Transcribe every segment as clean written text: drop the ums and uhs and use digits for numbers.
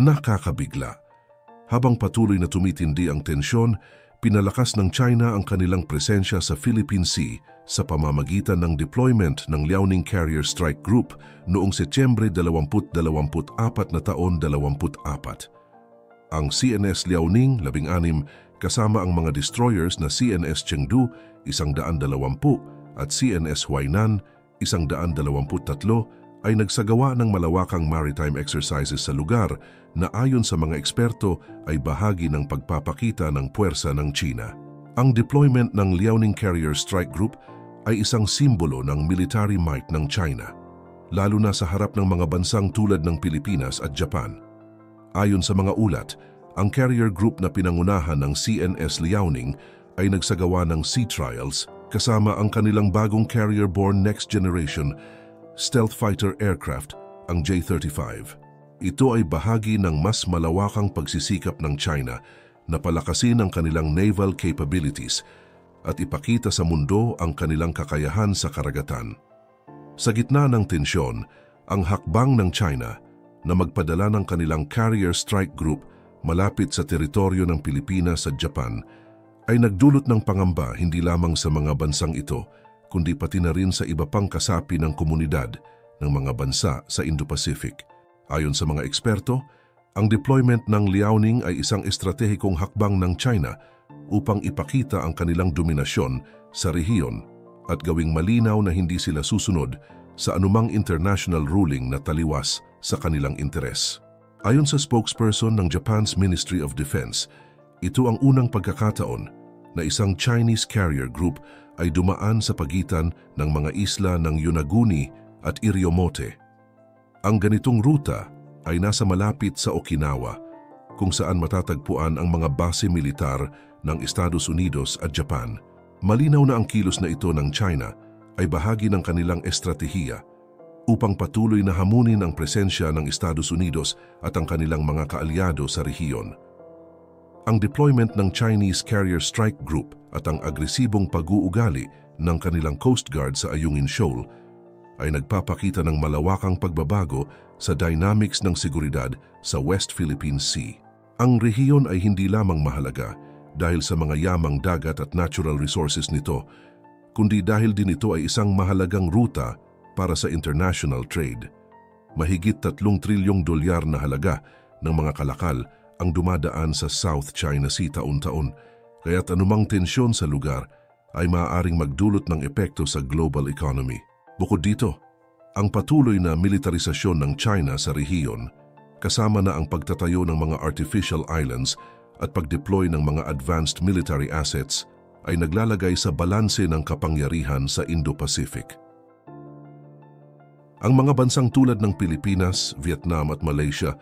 Nakakabigla. Habang patuloy na tumitindi ang tensyon, pinalakas ng China ang kanilang presensya sa Philippine Sea sa pamamagitan ng deployment ng Liaoning Carrier Strike Group noong Setyembre 2024 na taon 24. Ang CNS Liaoning 16 kasama ang mga destroyers na CNS Chengdu 120 at CNS Huainan 123 ay nagsagawa ng malawakang maritime exercises sa lugar na ayon sa mga eksperto ay bahagi ng pagpapakita ng puwersa ng China. Ang deployment ng Liaoning Carrier Strike Group ay isang simbolo ng military might ng China, lalo na sa harap ng mga bansang tulad ng Pilipinas at Japan. Ayon sa mga ulat, ang carrier group na pinangunahan ng CNS Liaoning ay nagsagawa ng sea trials kasama ang kanilang bagong carrier-borne next-generation stealth fighter aircraft, ang J-35. Ito ay bahagi ng mas malawakang pagsisikap ng China na palakasin ang kanilang naval capabilities at ipakita sa mundo ang kanilang kakayahan sa karagatan. Sa gitna ng tensyon, ang hakbang ng China na magpadala ng kanilang carrier strike group malapit sa teritoryo ng Pilipinas at Japan ay nagdulot ng pangamba hindi lamang sa mga bansang ito, kundi pati na rin sa iba pang kasapi ng komunidad ng mga bansa sa Indo-Pacific. Ayon sa mga eksperto, ang deployment ng Liaoning ay isang estratehikong hakbang ng China upang ipakita ang kanilang dominasyon sa rehiyon at gawing malinaw na hindi sila susunod sa anumang international ruling na taliwas sa kanilang interes. Ayon sa spokesperson ng Japan's Ministry of Defense, ito ang unang pagkakataon na isang Chinese carrier group ay dumaan sa pagitan ng mga isla ng Yonaguni at Iriomote. Ang ganitong ruta ay nasa malapit sa Okinawa, kung saan matatagpuan ang mga base militar ng Estados Unidos at Japan. Malinaw na ang kilos na ito ng China ay bahagi ng kanilang estratehiya upang patuloy na hamunin ang presensya ng Estados Unidos at ang kanilang mga kaalyado sa rehiyon. Ang deployment ng Chinese Carrier Strike Group at ang agresibong pag-uugali ng kanilang Coast Guard sa Ayungin Shoal ay nagpapakita ng malawakang pagbabago sa dynamics ng seguridad sa West Philippine Sea. Ang rehiyon ay hindi lamang mahalaga dahil sa mga yamang dagat at natural resources nito, kundi dahil din ito ay isang mahalagang ruta para sa international trade. Mahigit 3 trilyong dolyar na halaga ng mga kalakal ang dumadaan sa South China Sea taon-taon, kaya't anumang tensyon sa lugar ay maaaring magdulot ng epekto sa global economy. Bukod dito, ang patuloy na militarisasyon ng China sa rehiyon, kasama na ang pagtatayo ng mga artificial islands at pag-deploy ng mga advanced military assets, ay naglalagay sa balanse ng kapangyarihan sa Indo-Pacific. Ang mga bansang tulad ng Pilipinas, Vietnam at Malaysia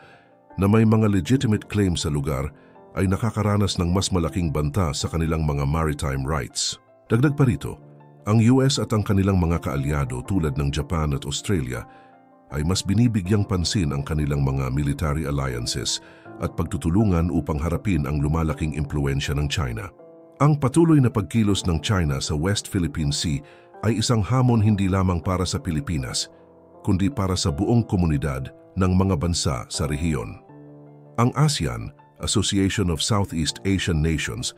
na may mga legitimate claims sa lugar ay nakakaranas ng mas malaking banta sa kanilang mga maritime rights. Dagdag pa rito, ang US at ang kanilang mga kaalyado tulad ng Japan at Australia ay mas binibigyang pansin ang kanilang mga military alliances at pagtutulungan upang harapin ang lumalaking impluensya ng China. Ang patuloy na pagkilos ng China sa West Philippine Sea ay isang hamon hindi lamang para sa Pilipinas, kundi para sa buong komunidad ng mga bansa sa rehiyon. Ang ASEAN, Association of Southeast Asian Nations,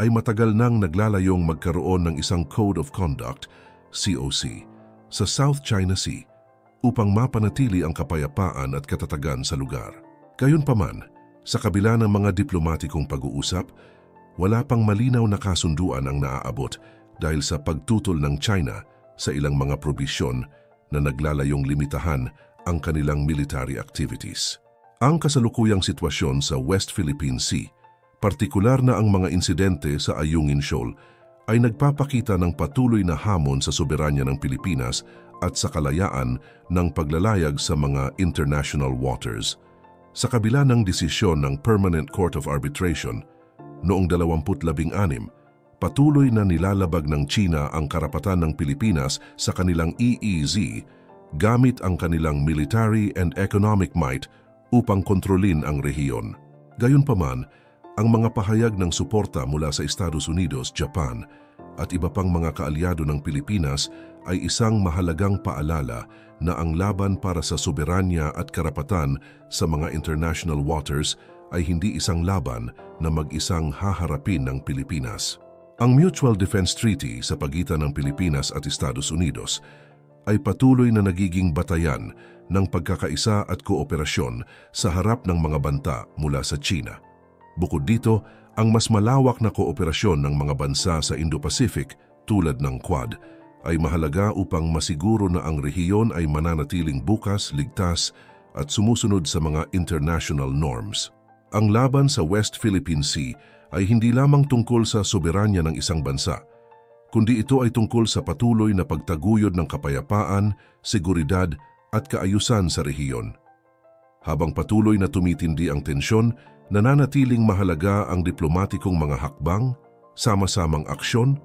ay matagal nang naglalayong magkaroon ng isang Code of Conduct, COC, sa South China Sea upang mapanatili ang kapayapaan at katatagan sa lugar. Gayunpaman, sa kabila ng mga diplomatikong pag-uusap, wala pang malinaw na kasunduan ang naaabot dahil sa pagtutol ng China sa ilang mga probisyon na naglalayong limitahan ang kanilang military activities. Ang kasalukuyang sitwasyon sa West Philippine Sea, partikular na ang mga insidente sa Ayungin Shoal, ay nagpapakita ng patuloy na hamon sa soberanya ng Pilipinas at sa kalayaan ng paglalayag sa mga international waters. Sa kabila ng desisyon ng Permanent Court of Arbitration noong 2016, patuloy na nilalabag ng China ang karapatan ng Pilipinas sa kanilang EEZ gamit ang kanilang military and economic might upang kontrolin ang rehiyon. Gayunpaman, ang mga pahayag ng suporta mula sa Estados Unidos, Japan at iba pang mga kaalyado ng Pilipinas ay isang mahalagang paalala na ang laban para sa soberanya at karapatan sa mga international waters ay hindi isang laban na mag-isang haharapin ng Pilipinas. Ang Mutual Defense Treaty sa pagitan ng Pilipinas at Estados Unidos ay patuloy na nagiging batayan ng pagkakaisa at kooperasyon sa harap ng mga banta mula sa China. Bukod dito, ang mas malawak na kooperasyon ng mga bansa sa Indo-Pacific tulad ng Quad ay mahalaga upang masiguro na ang rehiyon ay mananatiling bukas, ligtas at sumusunod sa mga international norms. Ang laban sa West Philippine Sea ay hindi lamang tungkol sa soberanya ng isang bansa, kundi ito ay tungkol sa patuloy na pagtaguyod ng kapayapaan, seguridad at kaayusan sa rehiyon. Habang patuloy na tumitindi ang tensyon, nananatiling mahalaga ang diplomatikong mga hakbang, sama-samang aksyon,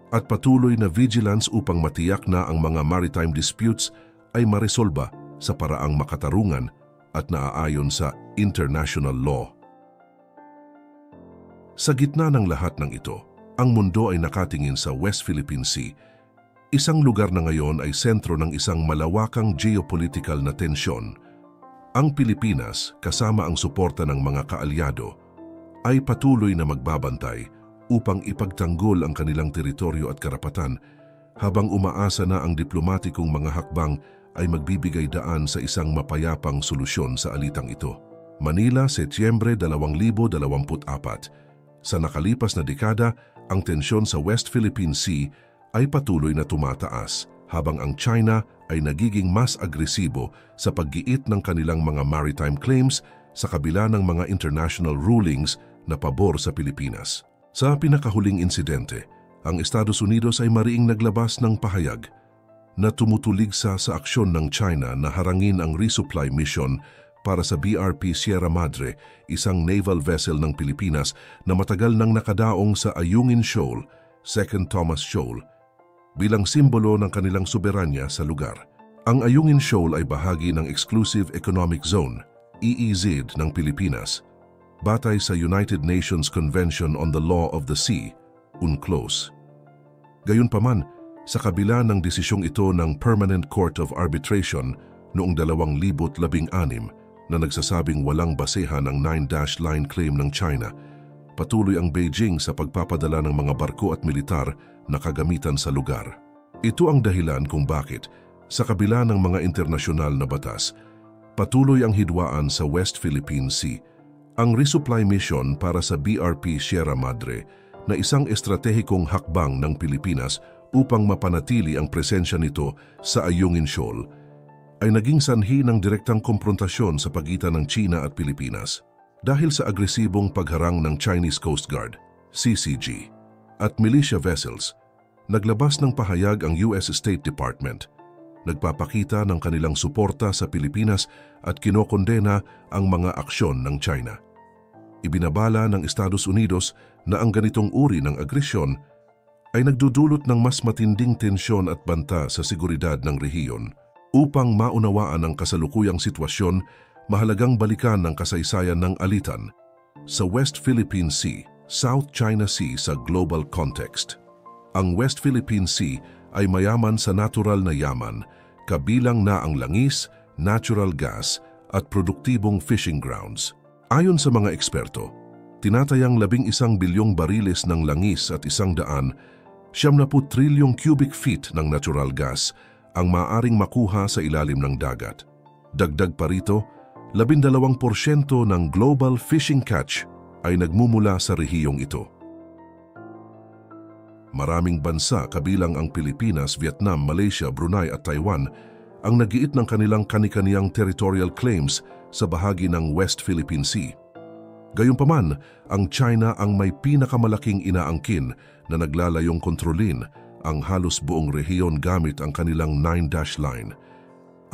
at patuloy na vigilance upang matiyak na ang mga maritime disputes ay maresolba sa paraang makatarungan at naaayon sa international law. Sa gitna ng lahat ng ito, ang mundo ay nakatingin sa West Philippine Sea, isang lugar na ngayon ay sentro ng isang malawakang geopolitical na tensyon. Ang Pilipinas, kasama ang suporta ng mga kaalyado, ay patuloy na magbabantay upang ipagtanggol ang kanilang teritoryo at karapatan habang umaasa na ang diplomatikong mga hakbang ay magbibigay daan sa isang mapayapang solusyon sa alitang ito. Manila, Setyembre 2024. Sa nakalipas na dekada, ang tensyon sa West Philippine Sea ay patuloy na tumataas habang ang China ay nagiging mas agresibo sa paggiit ng kanilang mga maritime claims sa kabila ng mga international rulings na pabor sa Pilipinas. Sa pinakahuling insidente, ang Estados Unidos ay mariing naglabas ng pahayag na tumutuligsa sa aksyon ng China na harangin ang resupply mission para sa BRP Sierra Madre, isang naval vessel ng Pilipinas na matagal nang nakadaong sa Ayungin Shoal, Second Thomas Shoal, bilang simbolo ng kanilang soberanya sa lugar. Ang Ayungin Shoal ay bahagi ng Exclusive Economic Zone, EEZ ng Pilipinas, batay sa United Nations Convention on the Law of the Sea, UNCLOS. Gayunpaman, sa kabila ng desisyong ito ng Permanent Court of Arbitration noong 2016 na nagsasabing walang basehan ang 9-dash line claim ng China, patuloy ang Beijing sa pagpapadala ng mga barko at militar na kagamitan sa lugar. Ito ang dahilan kung bakit, sa kabila ng mga internasyonal na batas, patuloy ang hidwaan sa West Philippine Sea. Ang resupply mission para sa BRP Sierra Madre na isang estratehikong hakbang ng Pilipinas upang mapanatili ang presensya nito sa Ayungin Shoal ay naging sanhi ng direktang komprontasyon sa pagitan ng China at Pilipinas. Dahil sa agresibong pagharang ng Chinese Coast Guard, CCG, at militia vessels, naglabas ng pahayag ang US State Department. Nagpapakita ng kanilang suporta sa Pilipinas at kinokondena ang mga aksyon ng China. Ibinabala ng Estados Unidos na ang ganitong uri ng agresyon ay nagdudulot ng mas matinding tensyon at banta sa seguridad ng rehiyon. Upang maunawaan ang kasalukuyang sitwasyon, mahalagang balikan ang kasaysayan ng alitan sa West Philippine Sea, South China Sea sa global context. Ang West Philippine Sea ay mayaman sa natural na yaman, kabilang na ang langis, natural gas at produktibong fishing grounds. Ayon sa mga eksperto, tinatayang 11 bilyong bariles ng langis at 100 trilyong cubic feet ng natural gas ang maaaring makuha sa ilalim ng dagat. Dagdag pa rito, 12% ng global fishing catch ay nagmumula sa rehiyong ito. Maraming bansa kabilang ang Pilipinas, Vietnam, Malaysia, Brunei at Taiwan ang nagiit ng kanilang kani-kaniyang territorial claims sa bahagi ng West Philippine Sea. Gayunpaman, ang China ang may pinakamalaking inaangkin na naglalayong kontrolin ang halos buong rehiyon gamit ang kanilang 9-dash line.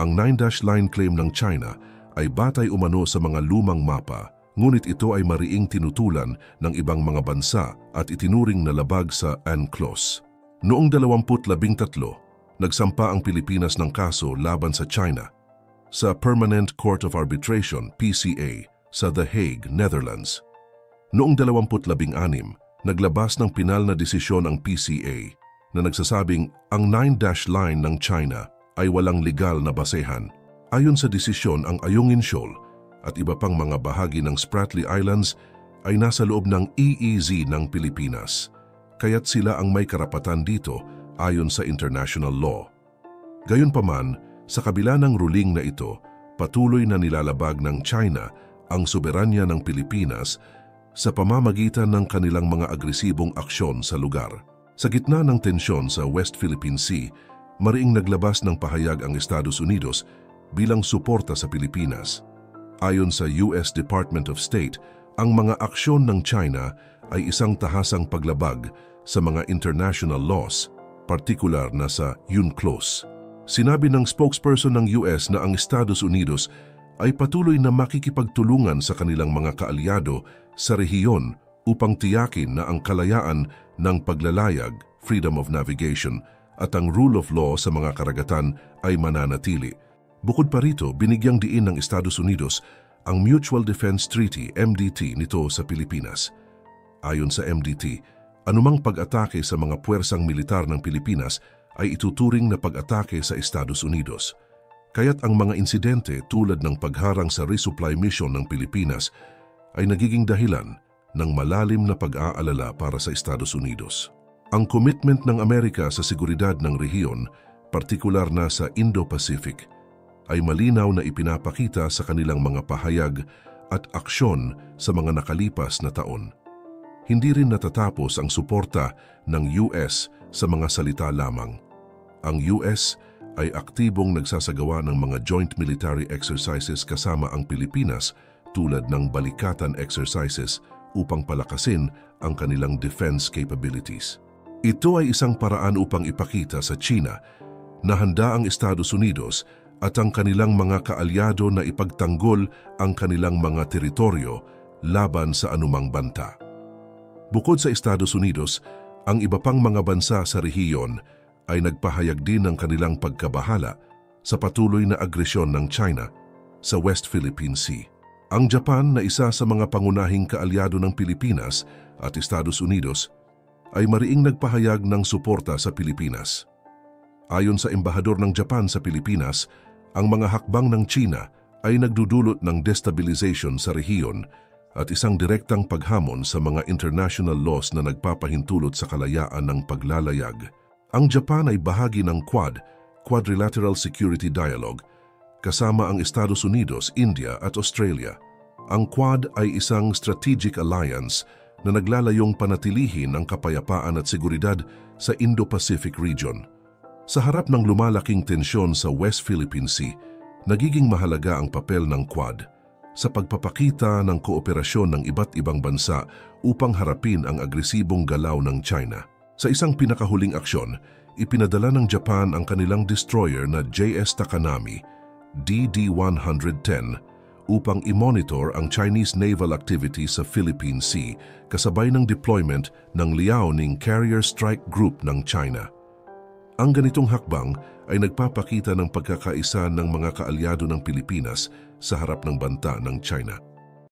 Ang 9-dash line claim ng China ay batay umano sa mga lumang mapa, ngunit ito ay mariing tinutulan ng ibang mga bansa at itinuring na labag sa UNCLOS. Noong 2013, nagsampa ang Pilipinas ng kaso laban sa China sa Permanent Court of Arbitration, PCA, sa The Hague, Netherlands. Noong 2016, naglabas ng pinal na desisyon ang PCA na nagsasabing ang 9-dash line ng China ay walang legal na basehan. Ayon sa desisyon, ang Ayungin Shoal at iba pang mga bahagi ng Spratly Islands ay nasa loob ng EEZ ng Pilipinas, kaya't sila ang may karapatan dito ayon sa international law. Gayunpaman, sa kabila ng ruling na ito, patuloy na nilalabag ng China ang soberanya ng Pilipinas sa pamamagitan ng kanilang mga agresibong aksyon sa lugar. Sa gitna ng tensyon sa West Philippine Sea, mariing naglabas ng pahayag ang Estados Unidos bilang suporta sa Pilipinas. Ayon sa US Department of State, ang mga aksyon ng China ay isang tahasang paglabag sa mga international laws, partikular na sa UNCLOS. Sinabi ng spokesperson ng US na ang Estados Unidos ay patuloy na makikipagtulungan sa kanilang mga kaalyado sa rehiyon upang tiyakin na ang kalayaan ng paglalayag, freedom of navigation, at ang rule of law sa mga karagatan ay mananatili. Bukod pa rito, binigyang diin ng Estados Unidos ang Mutual Defense Treaty, MDT, nito sa Pilipinas. Ayon sa MDT, anumang pag-atake sa mga puwersang militar ng Pilipinas ay ituturing na pag-atake sa Estados Unidos. Kaya't ang mga insidente tulad ng pagharang sa resupply mission ng Pilipinas ay nagiging dahilan ng malalim na pag-aalala para sa Estados Unidos. Ang commitment ng Amerika sa seguridad ng rehiyon, partikular na sa Indo-Pacific, ay malinaw na ipinapakita sa kanilang mga pahayag at aksyon sa mga nakalipas na taon. Hindi rin natatapos ang suporta ng US sa mga salita lamang. Ang US ay aktibong nagsasagawa ng mga joint military exercises kasama ang Pilipinas tulad ng balikatan exercises upang palakasin ang kanilang defense capabilities. Ito ay isang paraan upang ipakita sa China na handa ang Estados Unidos at ang kanilang mga kaalyado na ipagtanggol ang kanilang mga teritoryo laban sa anumang banta. Bukod sa Estados Unidos, ang iba pang mga bansa sa rehiyon ay nagpahayag din ng kanilang pagkabahala sa patuloy na agresyon ng China sa West Philippine Sea. Ang Japan na isa sa mga pangunahing kaalyado ng Pilipinas at Estados Unidos ay mariing nagpahayag ng suporta sa Pilipinas. Ayon sa embahador ng Japan sa Pilipinas, ang mga hakbang ng China ay nagdudulot ng destabilization sa rehiyon at isang direktang paghamon sa mga international laws na nagpapahintulot sa kalayaan ng paglalayag. Ang Japan ay bahagi ng Quad, Quadrilateral Security Dialogue, kasama ang Estados Unidos, India at Australia. Ang Quad ay isang strategic alliance na naglalayong panatilihin ang kapayapaan at seguridad sa Indo-Pacific region. Sa harap ng lumalaking tensyon sa West Philippine Sea, nagiging mahalaga ang papel ng Quad sa pagpapakita ng kooperasyon ng iba't ibang bansa upang harapin ang agresibong galaw ng China. Sa isang pinakahuling aksyon, ipinadala ng Japan ang kanilang destroyer na JS Takanami, DD-110, upang i-monitor ang Chinese naval activity sa Philippine Sea kasabay ng deployment ng Liaoning Carrier Strike Group ng China. Ang ganitong hakbang ay nagpapakita ng pagkakaisa ng mga kaalyado ng Pilipinas sa harap ng banta ng China.